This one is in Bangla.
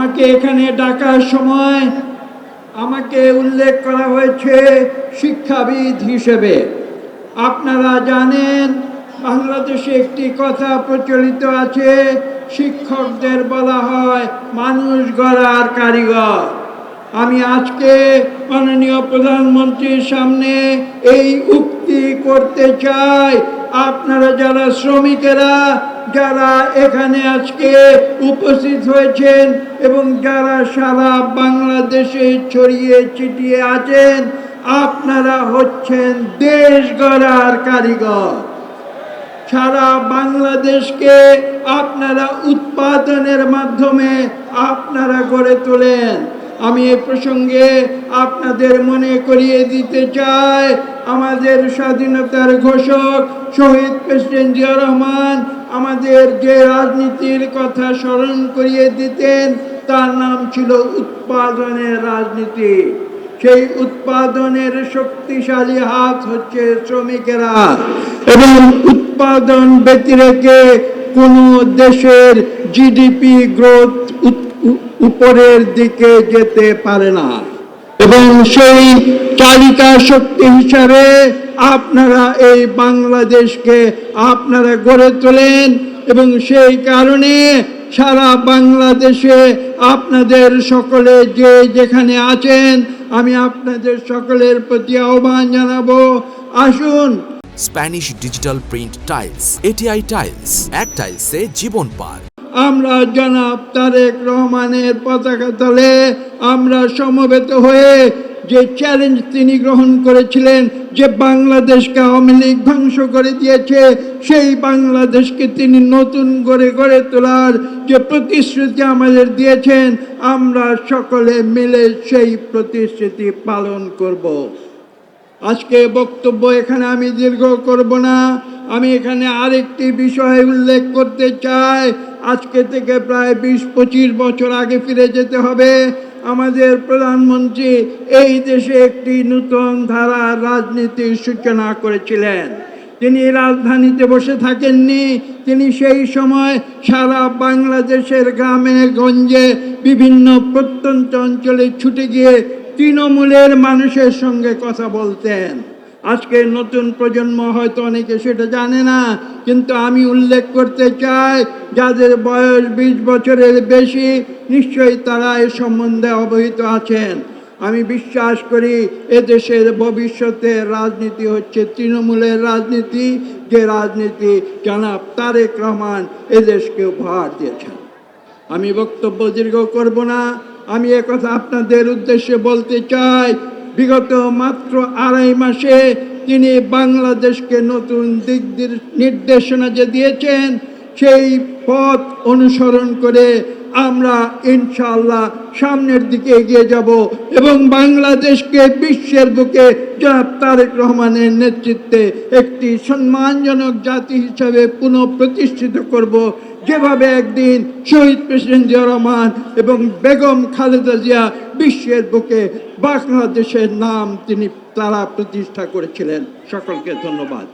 আমাকে এখানে ডাকার সময় আমাকে উল্লেখ করা হয়েছে শিক্ষাবিদ হিসেবে। আপনারা জানেন বাংলাদেশে একটি কথা প্রচলিত আছে, শিক্ষকদের বলা হয় মানুষ গড়ার কারিগর। আমি আজকে মাননীয় প্রধানমন্ত্রীর সামনে এই উক্তি করতে চাই, আপনারা যারা শ্রমিকেরা যারা এখানে আজকে উপস্থিত হয়েছেন এবং যারা সারা বাংলাদেশে ছড়িয়ে ছিটিয়ে আছেন, আপনারা হচ্ছেন দেশ গড়ার কারিগর। সারা বাংলাদেশকে আপনারা উৎপাদনের মাধ্যমে আপনারা গড়ে তোলেন। আমি এ প্রসঙ্গে আপনাদের মনে করিয়ে দিতে চাই, আমাদের স্বাধীনতার ঘোষক শহীদ প্রেসিডেন্ট জিয়া রহমান আমাদের যে রাজনীতির কথা স্মরণ করিয়ে দিতেন তার নাম ছিল উৎপাদনের রাজনীতি। সেই উৎপাদনের শক্তিশালী হাত হচ্ছে শ্রমিকেরা, এবং উৎপাদন ব্যতিরেকে কোনো দেশের জিডিপি গ্রোথ উপরের দিকে যেতে পারে না। এবং সেই চালিকা শক্তি হিসাবে আপনারা এই বাংলাদেশকে আপনারা গড়ে তোলেন, এবং সেই কারণে সারা বাংলাদেশে আপনাদের সকলে যে যেখানে আছেন আমি আপনাদের সকলের প্রতি আহ্বান জানাবো, আসুন Spanish digital print tiles, ATI tiles, এক টাইলসে জীবন পার। আমরা জনাব তারেক রহমানের পতাকা তলে আমরা সমবেত হয়ে যে চ্যালেঞ্জ তিনি গ্রহণ করেছিলেন, যে বাংলাদেশকে আওয়ামী লীগ ধ্বংস করে দিয়েছে সেই বাংলাদেশকে তিনি নতুন করে গড়ে তোলার যে প্রতিশ্রুতি আমাদের দিয়েছেন, আমরা সকলে মিলে সেই প্রতিশ্রুতি পালন করব। আজকে বক্তব্য এখানে আমি দীর্ঘ করব না। আমি এখানে আরেকটি বিষয় উল্লেখ করতে চাই। আজকে থেকে প্রায় 20-25 বছর আগে ফিরে যেতে হবে। আমাদের প্রধানমন্ত্রী এই দেশে একটি নতুন ধারার রাজনীতির সূচনা করেছিলেন। তিনি রাজধানীতে বসে থাকেননি, তিনি সেই সময় সারা বাংলাদেশের গ্রামে গঞ্জে বিভিন্ন প্রত্যন্ত অঞ্চলে ছুটে গিয়ে তৃণমূলের মানুষের সঙ্গে কথা বলতেন। আজকে নতুন প্রজন্ম হয়তো অনেকে সেটা জানে না, কিন্তু আমি উল্লেখ করতে চাই যাদের বয়স 20 বছরের বেশি নিশ্চয়ই তারা এ সম্বন্ধে অবহিত আছেন। আমি বিশ্বাস করি এদেশের ভবিষ্যতের রাজনীতি হচ্ছে তৃণমূলের রাজনীতি, যে রাজনীতি জনাব তারেক রহমান এদেশকে উপহার দিয়েছেন। আমি বক্তব্য দীর্ঘ করব না। আমি একথা আপনাদের উদ্দেশ্যে বলতে চাই, বিগত মাত্র 2.5 মাসে তিনি বাংলাদেশকে নতুন দিক নির্দেশনা যে দিয়েছেন, সেই পথ অনুসরণ করে আমরা ইনশাআল্লাহ সামনের দিকে এগিয়ে যাব এবং বাংলাদেশকে বিশ্বের বুকে জনাব তারেক রহমানের নেতৃত্বে একটি সম্মানজনক জাতি হিসাবে পুনঃপ্রতিষ্ঠিত করব, যেভাবে একদিন শহীদ প্রেসিডেন্ট জিয়া রহমান এবং বেগম খালেদা জিয়া বিশ্বের বুকে বাংলাদেশের নাম তারা প্রতিষ্ঠা করেছিলেন। সকলকে ধন্যবাদ।